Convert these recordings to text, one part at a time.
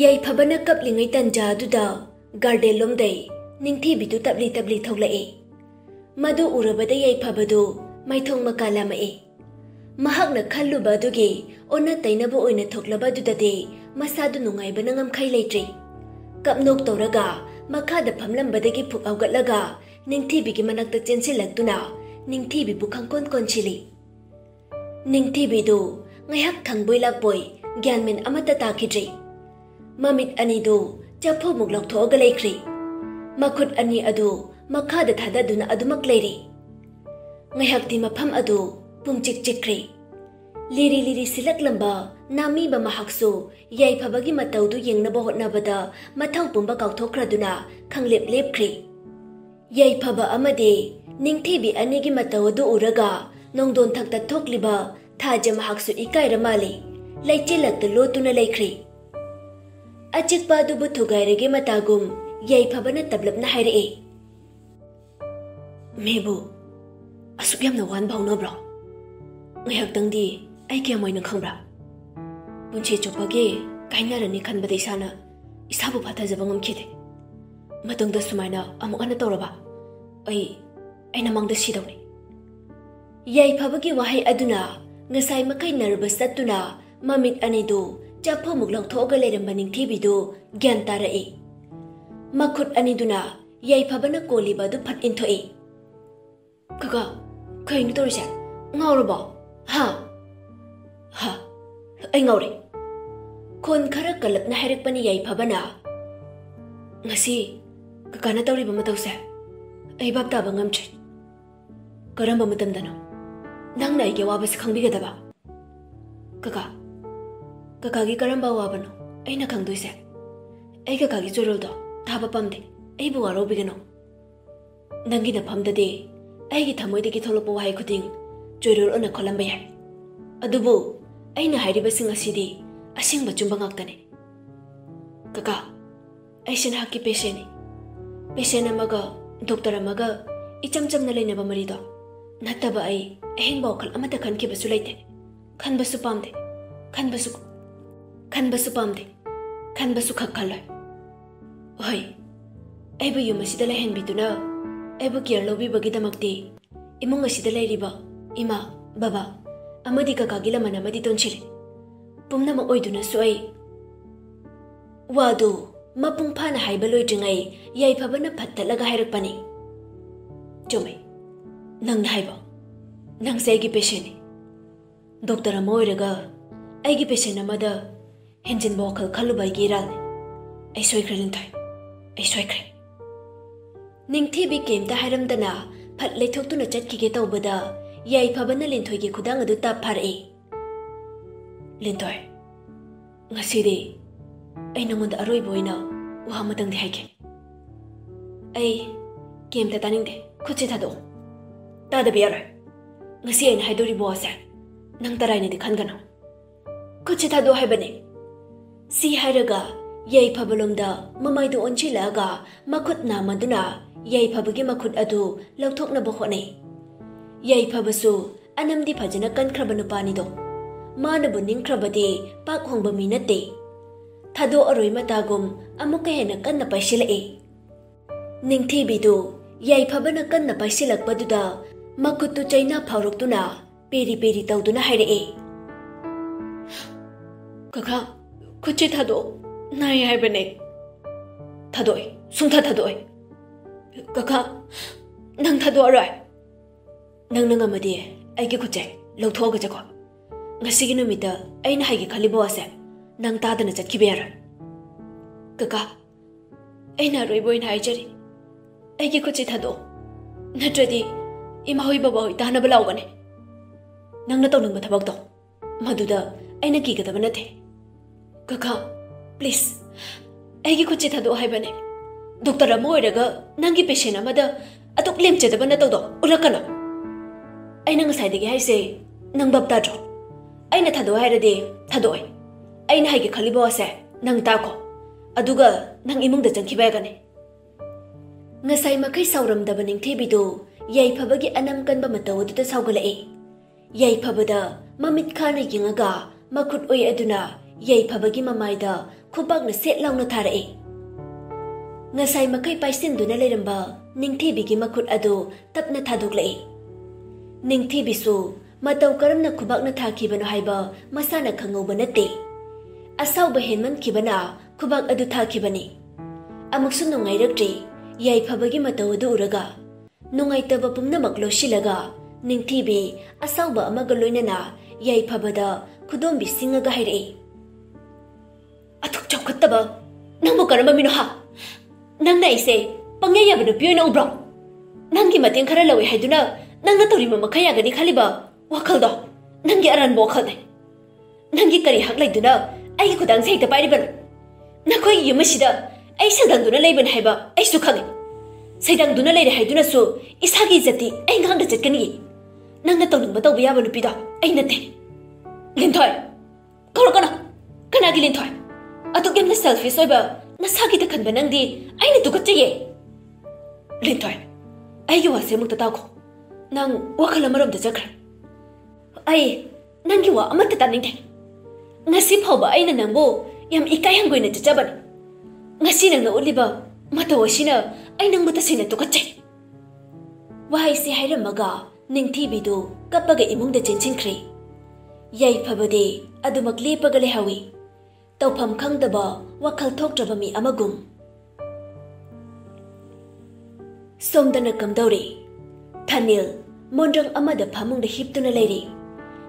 ꯌꯥꯏꯐꯕꯅ ꯀꯞꯂꯤꯉꯩ ꯇꯟꯖꯥꯗꯨꯗ garden ꯂꯣꯝꯗꯩ ꯅꯤꯡꯊꯤꯕꯤꯗꯨ ꯇꯞꯂꯤ ꯇꯞꯂꯤ ꯊꯣꯛꯂꯛꯏ꯫ ꯃꯗꯨ ꯎꯔꯕꯗ ꯌꯥꯏꯐꯕꯗꯨ ꯃꯥꯏꯊꯣꯡ ꯃꯀꯥ ꯂꯥꯝꯃꯛꯏ꯫ ꯃꯍꯥꯛꯅ ꯈꯜꯂꯨꯕ ꯑꯗꯨꯒꯤ ꯑꯣꯟꯅ ꯇꯩꯅꯕ ꯑꯣꯏꯅ ꯊꯣꯛꯂꯕ ꯑꯗꯨꯗꯗꯤ ꯃꯁꯥꯗꯨ ꯅꯨꯡꯉꯥꯏꯕꯅ ꯉꯝꯈꯩ ꯂꯩꯇ꯭ꯔꯤ꯫ ꯀꯞꯅꯣꯛ ꯇꯧꯔꯒ ꯃꯈꯥꯗ ꯐꯝꯂꯝꯕꯗꯒꯤ ꯐꯨꯛ ꯍꯧꯒꯠꯂꯒ ꯅꯤꯡꯊꯤꯕꯤꯒꯤ ꯃꯅꯥꯛꯇ ꯆꯦꯟꯁꯤꯜꯂꯛꯇꯨꯅ ꯅꯤꯡꯊꯤꯕꯤꯕꯨ ꯈꯪꯀꯣꯟ ꯀꯣꯟꯁꯤꯜꯂꯤ꯫ ꯅꯤꯡꯊꯤꯕꯤꯗꯨ ꯉꯥꯏꯍꯥꯛ ꯊꯪꯕꯣꯏ ꯂꯥꯛꯄꯣꯏ ꯒ꯭ꯌꯥꯟꯃꯦꯟ ꯑꯃꯠꯇ ꯇꯥꯈꯤꯗ꯭ꯔꯤ꯫ ꯃꯃꯤꯠ ꯑꯅꯤꯗꯨ ꯆꯐꯨꯃꯨꯛ ꯂꯧꯊꯣꯛꯑꯒ ꯂꯩꯈ꯭ꯔꯤ꯫ ꯃꯈꯨꯠ ꯑꯅꯤ ꯑꯗꯨ ꯃꯈꯥꯗ ꯊꯥꯗꯗꯨꯅ ꯑꯗꯨꯃꯛ ꯂꯩꯔꯤ꯫ ꯉꯥꯏꯍꯥꯛꯇꯤ ꯃꯐꯝ ꯑꯗꯨ ꯄꯨꯡꯆꯤꯛ ꯆꯤꯛꯈ꯭ꯔꯤ꯫ ꯂꯤꯔꯤ ꯂꯤꯔꯤ ꯁꯤꯜꯂꯛꯂꯝꯕ ꯅꯥꯃꯤꯕ ꯃꯍꯥꯛꯁꯨ ꯌꯥꯏꯐꯕꯒꯤ ꯃꯇꯧꯗꯨ ꯌꯦꯡꯅꯕ ꯍꯣꯠꯅꯕꯗ ꯃꯊꯧ ꯄꯨꯝꯕ ꯀꯥꯎꯊꯣꯛꯈ꯭ꯔꯗꯨꯅ ꯈꯪꯂꯦꯞ ꯂꯦꯞꯈ꯭ꯔꯤ꯫ ꯌꯥꯏꯐꯕ ꯑꯃꯗꯤ ꯅꯤꯡꯊꯤꯕꯤ ꯑꯅꯤꯒꯤ ꯃꯇꯧ ꯑꯗꯨ ꯎꯔꯒ ꯅꯣꯡꯗꯣꯟꯊꯛꯇ ꯊꯣꯛꯂꯤꯕ ꯊꯥꯖ ꯃꯍꯥꯛꯁꯨ ꯏꯀꯥꯏꯔ ꯃꯥꯜꯂꯤ ꯂꯩꯆꯤꯜꯂꯛꯇ ꯂꯣꯠꯇꯨꯅ ꯂꯩꯈ꯭ꯔꯤ꯫ ꯑꯆꯤꯛꯄ ꯑꯗꯨꯕꯨ ꯊꯨꯒꯥꯏꯔꯒꯦ ꯃꯇꯥꯒꯨꯝ ꯌꯥꯏꯐꯕꯅ ꯇꯞꯂꯞꯅ ꯍꯥꯏꯔꯛꯏ꯫ ꯃꯦꯕꯨ ꯑꯁꯨꯛ ꯌꯥꯝꯅ ꯋꯥꯟꯕ ꯍꯧꯅꯕ꯭ꯔꯣ? ꯉꯥꯏꯍꯥꯛꯇꯪꯗꯤ ꯑꯩ ꯀꯌꯥꯝ ꯑꯣꯏꯅ ꯈꯪꯕ꯭ꯔꯥ? ꯄꯨꯟꯁꯤ ꯆꯨꯞꯄꯒꯤ ꯀꯥꯏꯅꯔꯅꯤ ꯈꯟꯕꯗ ꯏꯁꯥꯕꯨ ꯐꯥꯊꯖꯕ ꯉꯝꯈꯤꯗꯦ꯫ ꯃꯇꯨꯡꯗ ꯁꯨꯃꯥꯏꯅ ꯑꯃꯨꯛ ꯍꯟꯅ ꯇꯧꯔꯕ ꯑꯩ ꯅꯃꯥꯡꯗ ꯁꯤꯗꯧꯅꯤ꯫ ꯌꯥꯏꯐꯕꯒꯤ ꯋꯥꯍꯩ ꯑꯗꯨꯅ ꯉꯁꯥꯏ ꯃꯈꯩ ꯅꯔꯚꯁ ꯆꯠꯇꯨꯅ ꯃꯃꯤꯠ ꯑꯅꯤꯗꯨ ꯆꯐꯨꯃꯨꯛ ꯂꯧꯊꯣꯛꯑꯒ ꯂꯩꯔꯝꯕ ꯅꯤꯡꯊꯤꯕꯤꯗꯨ ꯒ꯭ꯌꯥꯟ ꯇꯥꯔꯛꯏ꯫ ꯃꯈꯨꯠ ꯑꯅꯤꯗꯨꯅ ꯌꯥꯏꯐꯕꯅ ꯀꯣꯜꯂꯤꯕ ꯑꯗꯨ ꯐꯠ ꯏꯟꯊꯣꯛꯏ꯫ ꯀꯀꯥ, ꯀꯩꯅꯣ ꯇꯧꯔꯤꯁꯦ? ꯉꯥꯎꯔꯕꯣ? ꯍꯥ? ꯑꯩ ꯉꯥꯎꯔꯦ꯫ ꯈꯣꯟ ꯈꯔ ꯀꯜꯂꯞꯅ ꯍꯥꯏꯔꯛꯄꯅꯤ ꯌꯥꯏꯐꯕꯅ꯫ ꯉꯁꯤ ꯀꯀꯥꯅ ꯇꯧꯔꯤꯕ ꯃꯇꯧꯁꯦ ꯑꯩ ꯚꯥꯞ ꯇꯥꯕ ꯉꯝꯗ꯭ꯔꯦ꯫ ꯀꯔꯝꯕ ꯃꯇꯝꯗꯅꯣ ꯅꯪꯅ ꯑꯩꯒꯤ ꯑꯋꯥꯕꯁꯤ ꯈꯪꯕꯤꯒꯗꯕ? ꯀꯀꯥꯒꯤ ꯀꯔꯝꯕ ꯑꯋꯥꯕꯅꯣ ꯑꯩꯅ ꯈꯪꯗꯣꯏꯁꯦ? ꯑꯩ ꯀꯀꯥꯒꯤ ꯆꯣꯏꯔꯣꯜꯗꯣ ꯊꯥꯕ ꯄꯥꯝꯗꯦ꯫ ꯑꯩꯕꯨ ꯋꯥꯔꯧꯕꯤꯒꯅꯨ꯫ ꯅꯪꯒꯤ ꯅꯐꯝꯗꯗꯤ ꯑꯩꯒꯤ ꯊꯃꯣꯏꯗꯒꯤ ꯊꯣꯛꯂꯛꯄ ꯋꯥꯍꯩ ꯈꯨꯗꯤꯡ ꯆꯣꯏꯔꯣꯜ ꯑꯣꯏꯅ ꯈꯣꯜꯂꯝꯕ ꯌꯥꯏ꯫ ꯑꯗꯨꯕꯨ ꯑꯩꯅ ꯍꯥꯏꯔꯤꯕꯁꯤꯡ ꯑꯁꯤꯗꯤ ꯑꯁꯦꯡꯕ ꯆꯨꯝꯕ ꯉꯥꯛꯇꯅꯤ꯫ ꯀꯀꯥ, ꯑꯩꯁꯦ ꯅꯍꯥꯛꯀꯤ ꯄꯦꯁꯦꯟꯅꯤ꯫ ꯄꯦꯁꯦꯟ ꯑꯃꯒ ꯗꯣꯛꯇꯔ ꯑꯃꯒ ꯏꯆꯝ ꯆꯝꯅ ꯂꯩꯅꯕ ꯃꯔꯤꯗꯣ ꯅꯠꯇꯕ ꯑꯩ ꯑꯍꯦꯟꯕ ꯋꯥꯈꯜ ꯑꯃꯠꯇ ꯈꯟꯈꯤꯕꯁꯨ ꯂꯩꯇꯦ꯫ ꯈꯟꯕꯁꯨ ꯄꯥꯝꯗꯦ꯫ ꯈꯟꯕꯁꯨ ꯄꯥꯝꯗꯦ꯫ ꯈꯟꯕꯁꯨ ꯈꯛ ꯈꯜꯂꯣꯏ꯫ ꯍꯣꯏ, ꯑꯩꯕꯨ ꯌꯨꯝ ꯑꯁꯤꯗ ꯂꯩꯍꯟꯕꯤꯗꯨꯅ ꯑꯩꯕꯨ ꯀꯦꯌꯔ ꯂꯧꯕꯤꯕꯒꯤꯗꯃꯛꯇꯤ ꯏꯃꯨꯡ ꯑꯁꯤꯗ ꯂꯩꯔꯤꯕ ꯏꯃꯥ, ꯕꯕꯥ ꯑꯃꯗꯤ ꯀꯀꯥꯒꯤ ꯂꯃꯟ ꯑꯃꯗꯤ ꯇꯣꯟꯁꯤꯜꯂꯤ꯫ ꯄꯨꯝꯅꯃꯛ ꯑꯣꯏꯗꯨꯅꯁꯨ ꯑꯩ ꯋꯥꯗꯨ ꯃꯄꯨꯡ ꯐꯥꯅ ꯍꯥꯏꯕ ꯂꯣꯏꯗ꯭ꯔꯤꯉꯩ ꯌꯥꯏꯐꯕꯅ ꯐꯠꯇꯠꯂꯒ ꯍꯥꯏꯔꯛꯄꯅꯤ꯫ ꯆꯨꯝꯃꯦ, ꯅꯪꯅ ꯍꯥꯏꯕ꯫ ꯅꯪꯁꯦ ꯑꯩꯒꯤ ꯄꯦꯁꯦꯟꯅꯤ꯫ ꯗꯣꯛꯇꯔ ꯑꯃ ꯑꯣꯏꯔꯒ ꯑꯩꯒꯤ ꯄꯦꯁꯦꯟ ꯑꯃꯗ ꯍꯦꯟꯖꯤꯟꯕ ꯋꯥꯈꯜ ꯈꯜꯂꯨꯕ ꯑꯩꯒꯤ ꯏꯔꯥꯜꯅꯤ꯫ ꯑꯩ ꯁꯣꯏꯈ꯭ꯔꯦ ꯂꯤꯟꯊꯣꯏ, ꯑꯩ ꯁꯣꯏꯈ꯭ꯔꯦ꯫ ꯅꯤꯡꯊꯤꯕꯤ ꯀꯩꯝꯇ ꯍꯥꯏꯔꯝꯗꯅ ꯐꯠ ꯂꯩꯊꯣꯛꯇꯨꯅ ꯆꯠꯈꯤꯒꯦ ꯇꯧꯕꯗ ꯌꯥꯏꯐꯕꯅ ꯂꯤꯟꯊꯣꯏꯒꯤ ꯈꯨꯗꯥꯡ ꯑꯗꯨ ꯇꯥꯞ ꯐꯥꯔꯛꯏ꯫ ꯂꯤꯟꯊꯣꯏ, ꯉꯁꯤꯗꯤ ꯑꯩ ꯅꯉꯣꯟꯗ ꯑꯔꯣꯏꯕ ꯑꯣꯏꯅ ꯋꯥ ꯑꯃꯇꯪꯗꯤ ꯍꯥꯏꯒꯦ꯫ ꯑꯩ ꯀꯩꯝꯇ ꯇꯥꯅꯤꯡꯗꯦ꯫ ꯈꯨꯠꯁꯦ ꯊꯥꯗꯣꯛꯑꯣ꯫ ꯇꯥꯗꯕ ꯌꯥꯔꯣꯏ꯫ ꯉꯁꯤ ꯑꯩꯅ ꯍꯥꯏꯗꯣꯔꯤꯕ ꯋꯥꯁꯦ ꯅꯪ ꯇꯔꯥꯏꯅꯗꯤ ꯈꯟꯒꯅꯨ꯫ ꯈꯨꯠꯁꯦ ꯊꯥꯗꯣꯛꯑꯣ ꯍꯥꯏꯕꯅꯤ꯫ ꯁꯤ ꯍꯥꯏꯔꯒ ꯌꯥꯏꯐꯕꯂꯣꯝꯗ ꯃꯃꯥꯏꯗꯨ ꯑꯣꯟꯁꯤꯜꯂꯛꯑꯒ ꯃꯈꯨꯠ ꯅꯥꯝꯃꯗꯨꯅ ꯌꯥꯏꯐꯕꯒꯤ ꯃꯈꯨꯠ ꯑꯗꯨ ꯂꯧꯊꯣꯛꯅꯕ ꯍꯣꯠꯅꯩ꯫ ꯌꯥꯏꯐꯕꯁꯨ ꯑꯅꯝꯗꯤ ꯐꯖꯅ ꯀꯟꯈ꯭ꯔꯕ ꯅꯨꯄꯥꯅꯤꯗꯣ꯫ ꯃꯥꯅꯕꯨ ꯅꯤꯡꯈ꯭ꯔꯕꯗꯤ ꯄꯥꯛ ꯍꯣꯡꯕ ꯃꯤ ꯅꯠꯇꯦ꯫ ꯊꯥꯗꯣꯛꯑꯔꯣꯏ ꯃꯇꯥꯒꯨꯝ ꯑꯃꯨꯛꯀ ꯍꯦꯟꯅ ꯀꯟꯅ ꯄꯥꯏꯁꯤꯜꯂꯛꯏ꯫ ꯅꯤꯡꯊꯤꯕꯤꯗꯨ ꯌꯥꯏꯐꯕꯅ ꯀꯟꯅ ꯄꯥꯏꯁꯤꯜꯂꯛꯄꯗꯨꯗ ꯃꯈꯨꯠꯇꯨ ꯆꯩꯅꯥ ꯐꯥꯎꯔꯛꯇꯨꯅ ꯄꯦꯔꯤ ꯄꯦꯔꯤ ꯇꯧꯗꯨꯅ ꯍꯥꯏꯔꯛꯏ꯫ ꯀꯀꯥ, ꯈꯨꯠꯁꯦ ꯊꯥꯗꯣꯛꯑꯣ꯫ ꯅꯥꯏ ꯍꯥꯏꯕꯅꯦ꯫ ꯊꯥꯗꯣꯛꯑꯣꯏ, ꯁꯨꯡꯊꯥ ꯊꯥꯗꯣꯛꯑꯣꯏ꯫ ꯀꯀꯥ, ꯅꯪ ꯊꯥꯗꯣꯛꯑꯔꯣꯏ? ꯅꯪꯅ ꯉꯝꯃꯗꯤ ꯑꯩꯒꯤ ꯈꯨꯠꯁꯦ ꯂꯧꯊꯣꯛꯑꯒ ꯆꯠꯈꯣ꯫ ꯉꯁꯤꯒꯤ ꯅꯨꯃꯤꯠꯇ ꯑꯩꯅ ꯍꯥꯏꯒꯦ ꯈꯜꯂꯤꯕ ꯋꯥꯁꯦ ꯅꯪ ꯇꯥꯗꯅ ꯆꯠꯈꯤꯕ ꯌꯥꯔꯣꯏ꯫ ꯀꯀꯥ, ꯑꯩꯅ ꯑꯔꯣꯏꯕ ꯑꯣꯏꯅ ꯍꯥꯏꯖꯔꯤ꯫ ꯑꯩꯒꯤ ꯈꯨꯠꯁꯦ ꯊꯥꯗꯣꯛꯑꯣ꯫ ꯅꯠꯇ꯭ꯔꯗꯤ ꯏꯃꯥꯍꯣꯏ ꯕꯕꯥꯍꯣꯏ ꯇꯥꯅꯕ ꯂꯥꯎꯒꯅꯤ꯫ ꯅꯪꯅ ꯇꯧꯅꯤꯡꯕ ꯊꯕꯛꯇꯣ ꯃꯗꯨꯗ ꯑꯩꯅ ꯀꯤꯒꯗꯕ ꯅꯠꯇꯦ꯫ ꯀꯀꯥ, ꯄ꯭ꯂꯤꯖ, ꯑꯩꯒꯤ ꯈꯨꯠꯁꯦ ꯊꯥꯗꯣꯛꯑꯣ ꯍꯥꯏꯕꯅꯦ꯫ ꯗꯣꯛꯇꯔ ꯑꯃ ꯑꯣꯏꯔꯒ ꯅꯪꯒꯤ ꯄꯦꯁꯦꯟ ꯑꯃꯗ ꯑꯗꯨꯛ ꯂꯦꯝꯖꯗꯕ ꯅꯇꯧꯗꯣ ꯎꯠꯂꯛꯀꯅꯨ꯫ ꯑꯩꯅ ꯉꯁꯥꯏꯗꯒꯤ ꯍꯥꯏꯁꯦ ꯅꯪ ꯚꯥꯞ ꯇꯥꯗ꯭ꯔꯣ? ꯑꯩꯅ ꯊꯥꯗꯣꯛꯑꯣ ꯍꯥꯏꯔꯗꯤ ꯊꯥꯗꯣꯛꯑꯣꯏ꯫ ꯑꯩꯅ ꯍꯥꯏꯒꯦ ꯈꯜꯂꯤꯕ ꯋꯥꯁꯦ ꯅꯪ ꯇꯥꯈꯣ, ꯑꯗꯨꯒ ꯅꯪ ꯏꯃꯨꯡꯗ ꯆꯪꯈꯤꯕ ꯌꯥꯒꯅꯤ꯫ ꯉꯁꯥꯏ ꯃꯈꯩ ꯁꯥꯎꯔꯝꯗꯕ ꯅꯤꯡꯊꯤꯕꯤꯗꯨ ꯌꯥꯏꯐꯕꯒꯤ ꯑꯅꯝ ꯀꯟꯕ ꯃꯇꯧ ꯑꯗꯨꯗ ꯁꯥꯎꯒꯠꯂꯛꯏ꯫ ꯌꯥꯏꯐꯕꯗ ꯃꯃꯤꯠ ꯈꯥꯅ ꯌꯦꯡꯉꯒ ꯃꯈꯨꯠ ꯑꯣꯏ ꯑꯗꯨꯅ ꯌꯥꯏꯐꯕꯒꯤ ꯃꯃꯥꯏꯗ khubakna set launa tharai. Ngasai makai paisinduna leiramba ningthibigi makhut adu tapna thadoklai. Ningthibisu matau karamna khubakna thakibano haiba masana khangauba nate. Asauba henman kibana khubak adu thakibani. Amuksu nungairakri yai phabagi matau adu uraga nungaitaba pumnamak losilaga ningthibi asauba amaga loinana yai phabada khudombi singaga hairei. Athuk chawkhattaba nangbu karamba mino ha. Nangna ise pangya yabanu piyoina ubro. Nangi mateng khara lawi haiduna nangna torima makhaya gani khaliba wakhaldo nangi aranbo wakhalne. Nangi kari hak laiduna ai khudang seita pairiban. Nakoi yumasida ai sadangduna leiban haiba ai su khange. Saidangduna leire haiduna su isagi jati ai ngangda chatkani. Nangna tawningba tawba yaba nupida ai nate. Linthoi korokana kanagi linthoi. Atuk yamna selfish oiba nasagi ta khanba nangdi ai na tukatchaye. Linthoi ai yu wase mukta tawko. Nang wakhala marom da chakra. Ai nangi wa amata taningde. Ngasi phawba ai na nangbo yam ikai hangoina chachaban. Ngasi nangna uliba matawasina ai nang matasina tukatchay. Wahai si hairamaga ningthibidu kapaga imungda chenchinkri. Yai phabade adumak lepaga lehawi. Tawpham khangdaba wakhal thoktraba mi amagum. Somdana kamdauri. Thanil mondrang amada phamungda hiptuna leiri.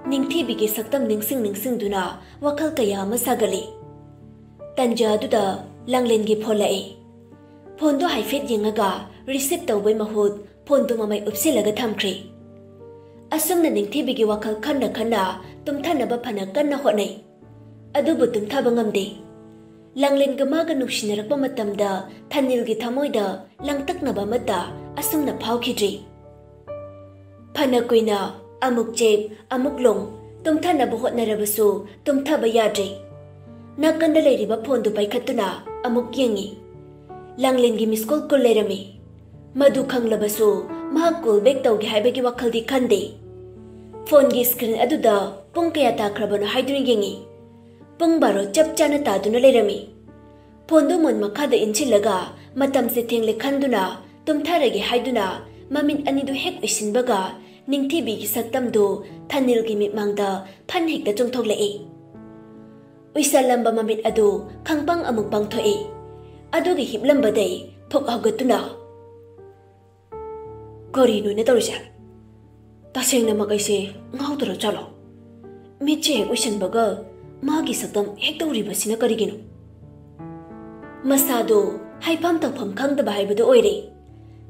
Ningthibigi saktam ningsingduna wakhal kaya ama sagali. Tanja aduda langlengi pholai. Phondo haifet yengaga receive tawbai mahut phondo mamai upsilaga thamkri. Asumna ningthibigi wakhal khanna tumthanaba phana kanna honai. Adubu tumthaba ngamde. Langlenga maga nungshinarakpa matamda Thanilgi thamoida langtaknaba mata asumna phawkhidri. Phana kuina amuk jeb amuk long tumthanaba hotnarabasu tumthaba yadri. Nakanda leiriba phondo paikhatuna amuk yengi. Langlengi miskol kul lerami. Madu khanglabasu mahak kul bek tawgi haibagi wakhaldi khande. Phone gi screen aduda pung kaya takrabano haiduni yengi. Pung baro chap chana taduna lerami. Phondo mon makhada inchilaga matam se thengle khanduna tumtharagi haiduna mamin anidu hek isinbaga ningthibi gi saktamdu Thanilgi mitmangda phan hekta chongthoklai. Uisalamba mamit adu khangpang amuk pangthoi. Adugi hiplambadai thok haugatuna. Kori noina tawrisa. Tasengna makaise ngaudra chalo. Mitche hek uisanbaga magi saktam hek tawribasina karigino. Masado haifam tawpham khangdaba haibadu oire.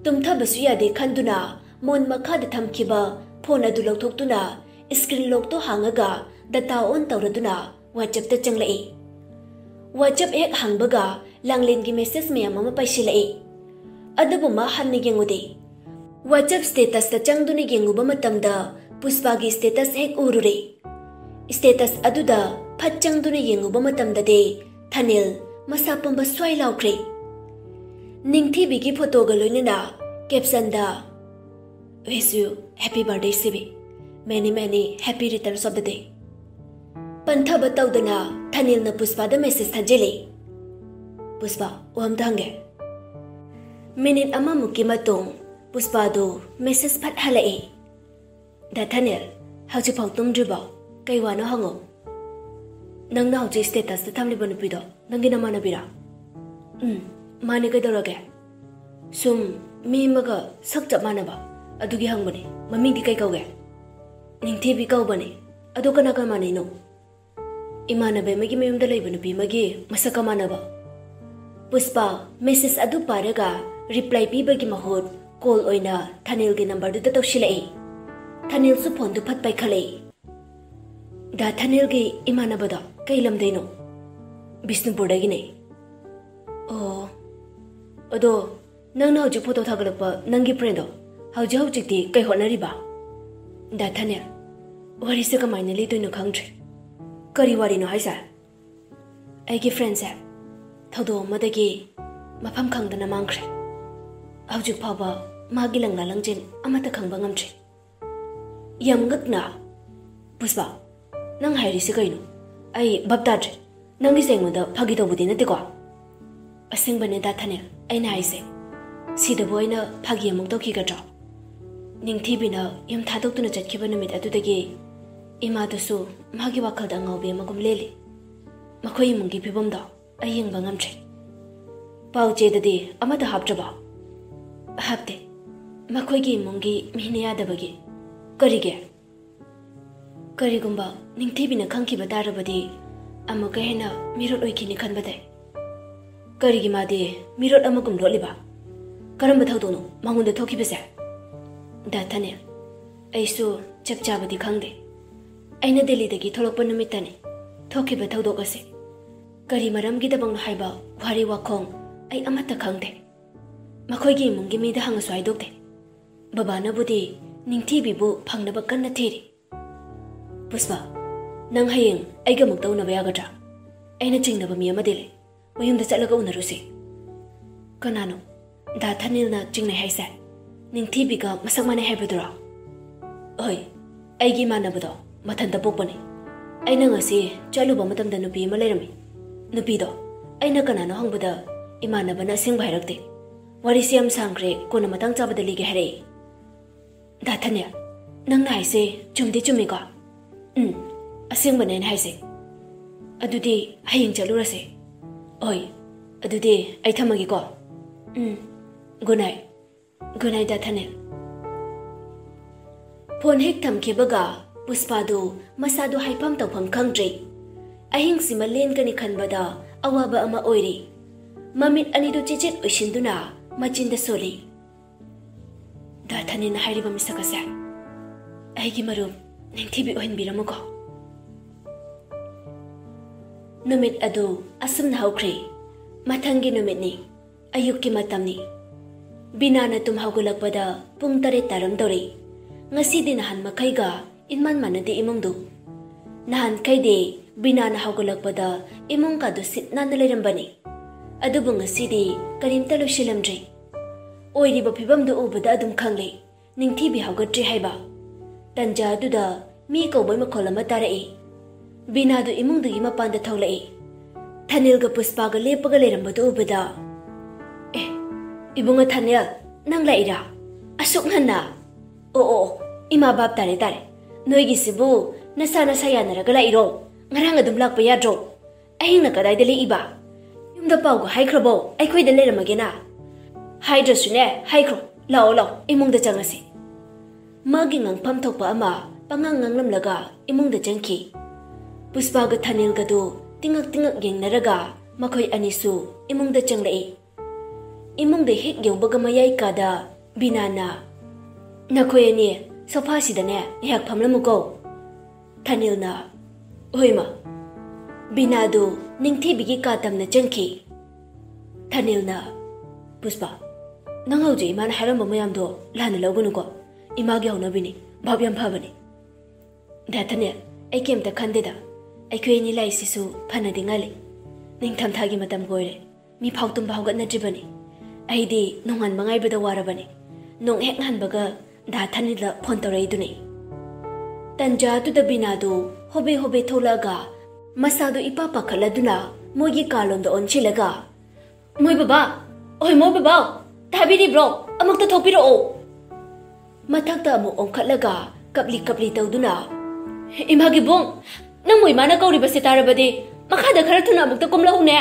Tumthabasu yade khanduna mon makhada thamkiba phone adu lawthoktuna screen lock to hangaga data on tawraduna WhatsApp ta changlai. WhatsApp ek hangbaga langlengi message mayam ama paisilai. Adubu ma hanni yengude. WhatsApp status ta changduni yenguba matamda Puspagi status ek urure. Status aduda phat changduni yenguba matamda de Thanil masapamba swai laukre. Ningthibigi photo ga loinana caption da wish you happy birthday Sibi. Many happy returns of the day. Panthaba tawdana Thanil na Puspa da message thajele. Puspa wam thange. Minute ama muki matung Puspa do message phat halai. Da Thanil hauji phau tumdriba kai wana hango. Nangna hauji status ta thamliba nupido nangi namana bira. Mani kai dorage. Sum mi maga sakchap manaba adugi hangbani mamingdi kai kauge. Ningthibi kaubani adu kana ka mani no. Imanabe magi mayumda leiba nupi magi masaka manaba. Puspa message adu paraga reply pibagi mahut call oina Thanilgi number du tawsilai. Thanil su phone du phat pai khalai. Da Thanilgi imanabada kai lamdaino. Bisnupur dagi ne. Oh ado nangna hauji photo thagalakpa nangi friend do hauji ti kai honariba. Da Thanil wari se kamaina leitoino khangtre. Kari wari no haisa. Aigi friend sa thodo madagi mafam khangdana mangkhre. Hauji phaba magi langna langjen amata khangba ngamtre. Yam ngakna Puspa nang hairi se kaino ai babdadre नंगी सेंगोदा फागी तौबुदी नतेको असेंबने दा थाने अइना हाइसे सिदबो अइना फागी अमुक तौखिगद्रो निंगथीबिना यम थादोक्तुना चटखिबा नुमित अदुदगी इमादुसु मागी वाखलदा ngawbe magum leli makhoi mungi phibomda ayengba ngamtre pauche dadi amada haptraba hapte makhoi gi mungi mihne yadabagi karige karigumba ningthibina khangkiba darabadi amuka hena mirot oikini khanbadai karigi made mirot amagum loliba karamba thawdono mangunde thokibase da thane aisu chapchabadi khangde aina Delhi dagi tholokpa numitani thokiba thawdok ase kari maram gi dabang haiba wari wakhong ai amata khangde makhoi gi mungi mi da hang swai dokte baba na budi ningthi bibu phangna ba kanna thiri puspa nang hayeng ai ga muktaw na ba yagadra aina chingna ba mi ama dele mayum da chalaga unarusi kanano da thanil na chingna haisa ningthi biga masak mane haibadura oi ai gi manabado Matanda pokpani aina ngasi chaluba matamda nupi ma leirami nupi do aina kanano hangbada imanabana sing bhairakte wari siam sangre kona matang chabada lige hare dathanya nangna haise chumdi chumi ka asing bane haise adudi haying chalurase oi adudi ai thamagi ko good night dathanya phone hek thamkhibaga Puspado masado haipam tawpham khangdre ahing sima len kani khanbada awaba ama oiri mamit ani do chechet oisinduna machinda soli da thani na hairiba misakasa aigi marum ningthibi ohin biramako numit ado asumna haukre mathangi numit ni ayukki matamni binana tum hawgulakpada pung 8 taram dori ngasi din han makhaiga inman manade imungdu nahan kaide bina na hawgulakpada imung ka do sitna na lerambani adubu ngasidi karimta lo shilamdre oiri ba phibam do ubada adum khangle ningthi bi hawgatri haiba tanja duda mi ko boy makholama tarai bina do imung du ima panda thawlai thanil ga puspa ga lepaga lerambado ubada ibunga thanya nang laira asuk hanna o ima bab tare Noigi sibu nasa yanaraga lairo ngarang adum lakpa yadro ahing na kadai dali iba yumda pau ko haikrabo ai khoi da leramagena hydrosune haikro lao imung da changasi magi ngang pham thokpa ama pangang nganglam laga imung da changki puspa ga thanil ga do tingak yeng naraga makhoi anisu imung da changlai imung da hek yongbaga mayai kada binana nakhoi ani sofa sidane yak phamlamuko thanilna hoima binadu ningthi bigi katamna changki thanilna puspa nangauji man haram mayam do lana logunuko imagi hawnabini bhabyam phabani dathane ai kemta khandeda ai khoini laisisu phanadi ngale ningtham thagi matam goire mi phautum bhawgat na jibani aidi nongan mangai beda warabani nong hek hanbaga da thanila phone torai duni tanja tu da binadu hobe tholaga masadu ipa pakhala duna mogi kalon do onchilaga moi baba oi mo baba tabiri bro amuk ta thopiro o mathak ta amu onkhatlaga kapli tawduna imagi bong nang moi mana kauri base tarabade makha da khara thuna amuk ta komla hune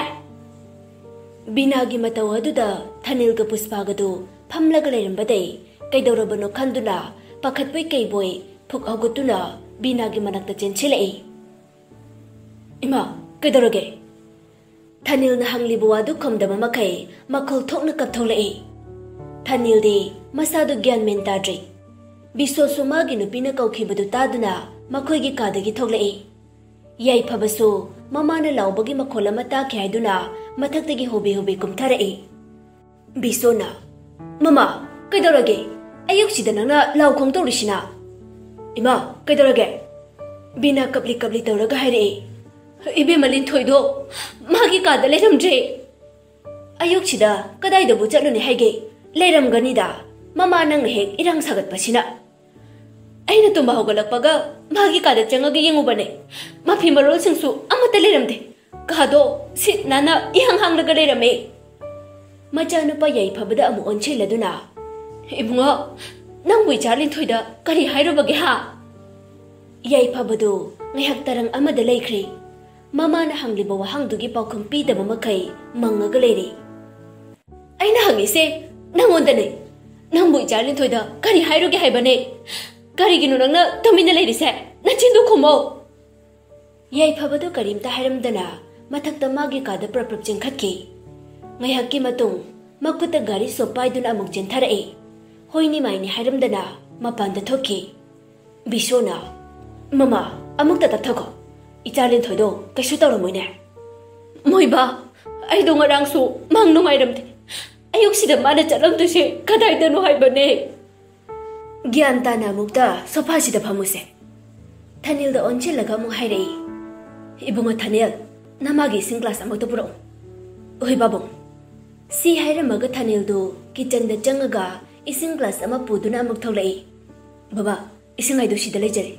binagi mataw aduda thanil ga puspa ga do phamlaga leirambadai kaidorabano khanduna pakhatpai keiboy phuk hawgutuna binagi manakta chenchilai ima kaidorage thanil na hangli buwadu khamdama makai makhol thokna kaptholai thanil de masadu gyan mentadri biso sumagi nupina kaukhibadu taduna makhoi gi kadagi thoklai yai phabasu mamana laubagi makhola mata khaiduna mathaktagi hobe kumtharai bisona mama kaidorage ayuk sida nangna law khong torisina ima kaidorage bina kapli toraga haire ibe malin thoido magi kada leramje ayuk sida kadai da bu chaluni haige leram ganida mama nang hek irang sagat pasina aina tumba hogalakpaga magi kada changagi yengubane mafi marol singsu amata leramde Kado sit nana ihang hang lagarame. Machanupa yay pabada amu onche laduna. Ibunga, nang bui charlin thoida kari hairobage ha. Yay pabado ngayak tarang amada laikri. Mama na hangliba wahangdugi paukham pidaba makai mangaga leiri. Aina hangise nangondane. Nang bui charlin thoida kari hairoge haibane. Kari ginu nangna tomina leirise. Nachindu khumo. Yay pabado karimta hairamdana mathakta magi kada praprap jengkhatki. Ngayakki matung makuta gari sopaiduna amuk jentharae. Hoini maini hairamdana mapanda thoki. Bisona mama amukta tapthako. Ichalin thoido kaisu tawramoine. Moiba aido ngarangsu mangnu mairamte. Ayuksida mana chalamduse kadaidano haibane. Gyantana mukta sopasida phamuse. Thanilda onchilaga mu hairei. Ibunga Thanil namagi sing class amukta puro. Oi babong. Si hairamaga Thanildu kitchen da changaga ising glass ama puduna amuk tholai. Baba ising aidu sida lejare.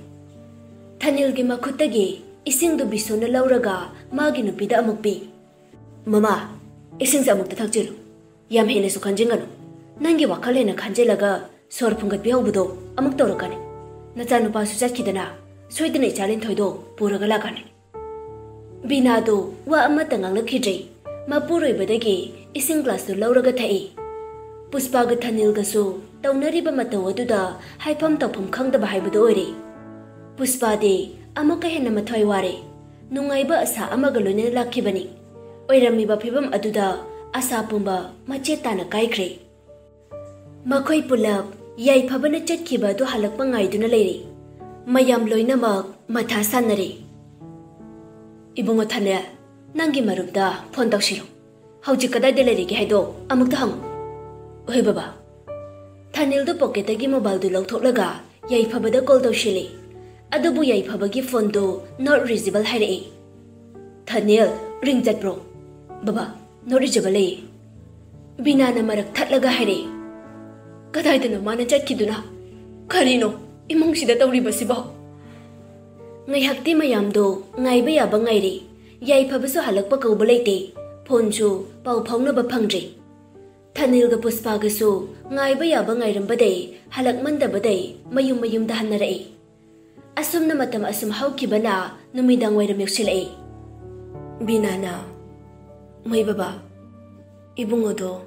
Thanil gi makhutagi ising du bisona lauraga magi nupida amuk pi. Mama ising sa amuk tathakjiru. Yam hene su khanjingano. Nangi wakhale na khanjelaga sor phungat bi hawbudo amuk tawrakani. Nacha nupa su chatkidana soidane chalin thoido puraga lagani. Binado wa amata nganglakidrei. Mapuroi badagi ising glass du lauraga thai. Puspaga Thanil gasu taunariba mataw aduda haifam tawpham khangdaba haibado oire. Puspa de amuka henna mathoi ware nungaiba asa amaga loine lakhibani. Oiramiba phibam aduda asa pumba machetana kaikre. Makhoi pulap yai phabana chatkhiba du halakpa ngaiduna leire. Mayam loinamak matha sanare. Ibunga Thanil nangi marupda phone tawsiro. Hauji kadai de leire haido amukta hang. Oi baba. Thanil du pocket agi mobile du lauthoklaga yai phabada call tawshile. Adubu yai phabagi phone do not reachable hairei. Thanil ring chat bro. Baba not reachable ei. Bina na marak thatlaga hairei. Kadai dano mana chatkiduna. Karino imong sida tawribasiba. Ngaihakti mayam do ngaiba yaba ngairi. Yai phabasu halakpa kauba leite. Phone chu pau phaunaba phangdri. Thanil ga Puspa gasu ngaiba yaba ngairambadai halakmandabadai mayum da hanarai. Asum na matam asum haukibana numidang wairam yaksilai. Binana may baba ibungodo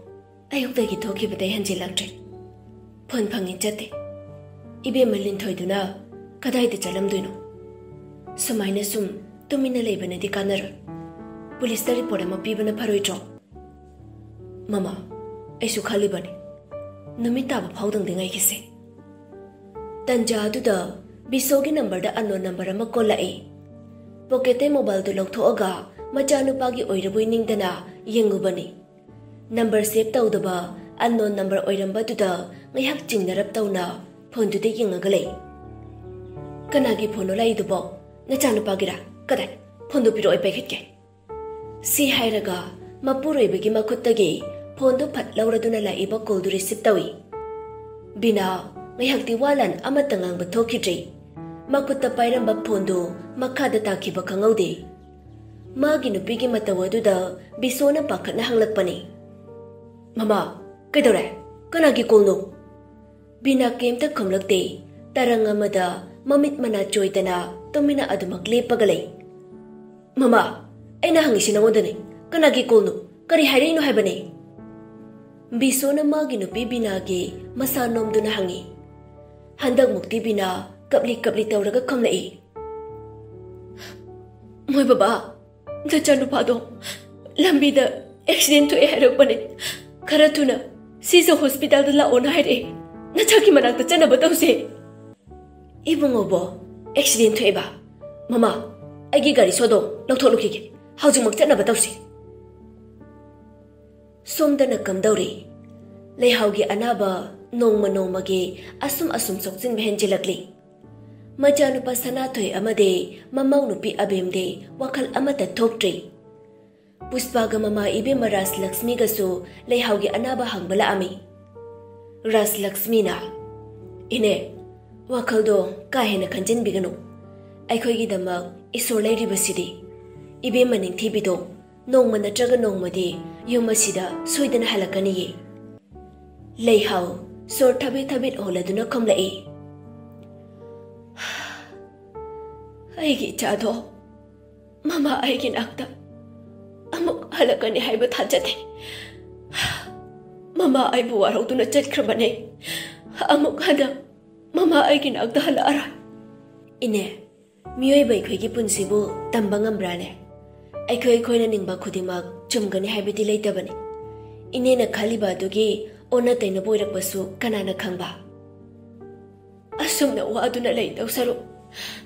ayukdagi thokibadai hanjilakdri. Phone phangin chate. Ibe malin thoiduna kadai da chalamduino. Sumaina sum tumina leibana di kanar. Police da report ama pibana pharoidro. Mama aisu khalibani. Numitaba phaudang dingai kise. Tanja aduda bisogi number da unknown number ama call ai. Pocket mobile du lokthoaga machanupagi oiraboi ningdana yengubani. Number save tawdaba unknown number oiramba duda ngayak chingnarap tawna phone du de yengaga lei. Kanagi phone lai dubo nachanupagira kadai phone du piro ai paikhetke. Si hairaga mapuroibagi makhuttagi phone du phat lauraduna laiba call du receive tawi. Bina ngayakti walan amatangang bathokidri. Makutta pairamba phone du makhada takhiba khangaude. Magi nupigi matawaduda bisona pakhatna hanglakpani. Mama kaidore kanagi call no. Bina kemta khumlakte tarang amada mamit mana choitana tumina adumak lepagalai. Mama aina hangisi nangodane kanagi call no kari hairino haibane. Bisona magi nupi binagi masanom duna hangi. Handak mukti bina kapli tawraga khamlai. Moy baba nachanupado lambida accident thoe hairapane. Khara thuna sisa hospital da laona haire. Nachaki manakta chanaba tawse. Ibungobo accident thoe ba. Mama aigi gari sodo lautholukige. Haujingmak chanaba tawse. Somdana kamdauri. Leihaugi anaba nongmagi asum sokjin behenjilakli. Machanupa sanathoi amade mamau nupi abemde wakal amata thoktre. Puspaga mama ibe maras Lakshmi gasu leihaugi anaba hangbala ami. Ras Lakshmi na ine wakaldo kahena khanjin biganu. Aikhoigi damak isor leiribasidi Ibem maning thibido nong manatraga nong madi yung masida soidana halakani. Leihaw sor thabit holaduna khamlai. Aigi chado mama aigi nakta amuk halakani haiba thajate. Mama aibu warhoduna chatkrabane. Amuk hada mama aigi nakta halara. Ine miyoi bai khoigi punsibu tambangam brane. Aikhoi khoina ningba khudimak chumgani haibati leitabani. Ine na khaliba dugi ona taina boirakpasu kanana khangba. Asumna waduna leitau saru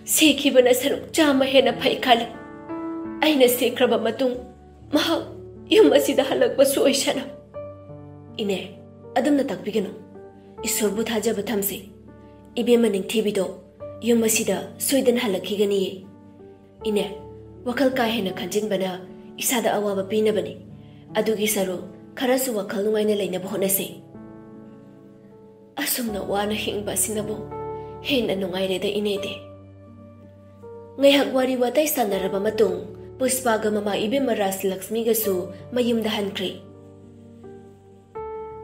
sekhibana saru chama hena phai khali. Aina sekraba matung maha yum asida halakpasu oisana. Ine adamna takpigano isorbu thajaba thamse. Ibema ning thibido yum asida soidan halakhigani. Ine wakal ka hena khanjinbana isada awaba pinabani. Adugi saru kharasu wakal nungaina leinaba honase. Asumna wana hingba sinabu hena nungaireda inede. Ngaihak wari watai sanaraba matung Puspaga mama Ibema Ras Lakshmi gasu mayumda hankri.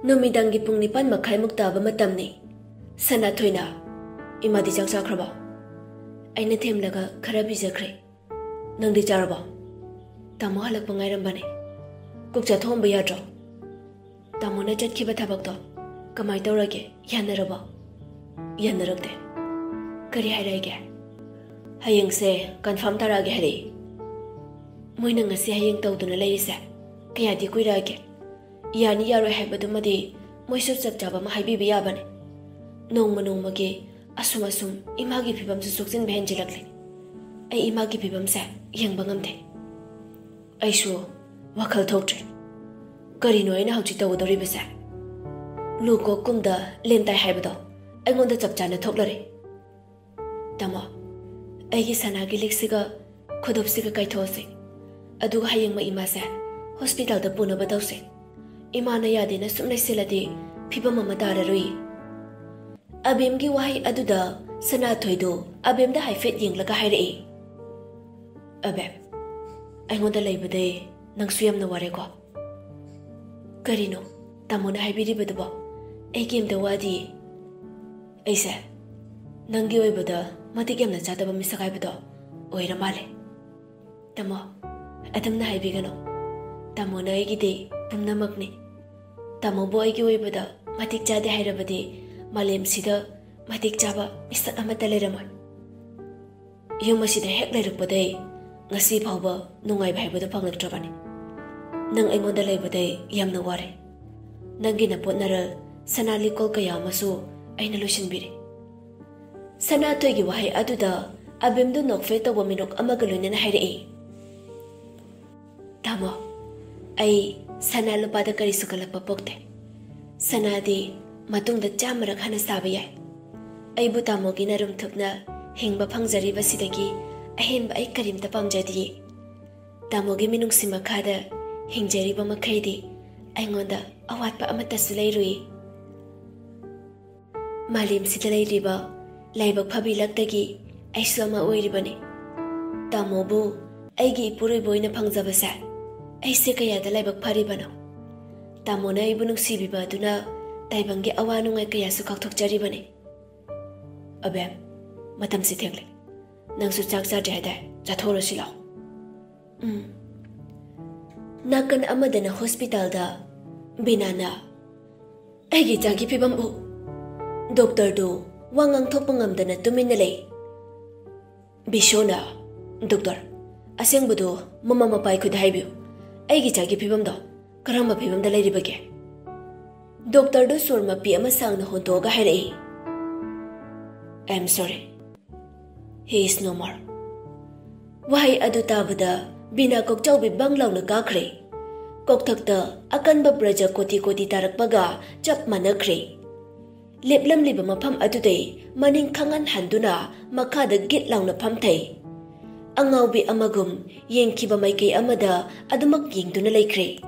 Numidangi pung 9 makhai muktaba matamni. Sana thoina imadi chak chakraba. Aina themlaga khara bijakre. Nangdi charaba. Tamo halak pangairambane. Kukcha thomba yadro. Tamo na chatkhiba thabakto kamai tawrage yanaraba. Yanarakte. Kari hairage. Hayengse confirm tarage hari. Moina ngasi hayeng tawduna leise. Kayadi kuirage. Yani yaro haibadumadi moisu chakchaba ma haibibi yabane. Nongmagi asum imagi phibam su suksin behenjilakle. Ai imagi phibam sa yengba ngamde. Aishu wakal thoktre. Karino aina hauchi tawdoribasa. Luko kumda lentai haibado aingonda chapchana thoklare. Tamo aigi sanagi liksiga khodopsiga kaithose. Aduga hayengma imasa hospital da punaba dause. Imana yadena sumnai siladi phibam ama dararui. Abemgi wahi aduda sana thoido abemda haifet yenglaga hairei. Abem aingonda leibade nangsu yamna wareko. Karino tamona haibiribadabo aigi amda wadi. Aisa nangi oibada matik yamna chadaba misakaibado oira male. Tamo adamna haibigano. Tamona aigide pumnamakni. Tamo boygi oibada matik chade hairabadi malem sida matik chaba misak amata leramon. Yung masida hek leirukbaday ngasi phawba nungai bhaibada phanglaktrabani. Nang aingonda leibaday yamna ware. Nangi na potnara sanali kol kaya masu aina losinbiri. Sana toygi wahay aduda abemdu nokfe tawba minok amaga loinana hairei. Tamo ai sana lupada karisu kalakpa pokte. Sana di matungda chamarak hana saba yai. Ai bu tamo gi narum thupna hingba phangjari basidagi ahenba ai karimta pamjadi. Tamo gi minung simakhada hingjari ba makhaidi aingonda awatpa amata sulairui. Malim sida leiriba laibak phabi laktagi aisu ama oiribani. Tamo bu aigi ipuroi boina phangjabasa aise kayada laibak pharibano. Tamo na ibu nungsibiba aduna taibangi awanungai kayasu kakthokjaribani. Abem matam si thekle nangsu chak chade haida chathoro silao. Nakan amadana hospital da binana aigi chagi pibam bu doctor do wangang thokpangamdana tumina lei. Bishona doctor asengbudo mama mapai khud haibiu aigi chagi pibam do karamba pibam da leiribage. Doctor do surma pi ama sangna hontoga hairei. I'm sorry. He is no more. Wahai adu tabada bina kokchaubi banglauna kakre. Kokthakta akanba braja koti tarakpaga chap manakre. Leplam liba mafam adudai maning khangan handuna makhada git launa phamthai. Angaubi amagum yengkiba maikei amada adumak yengduna leikre.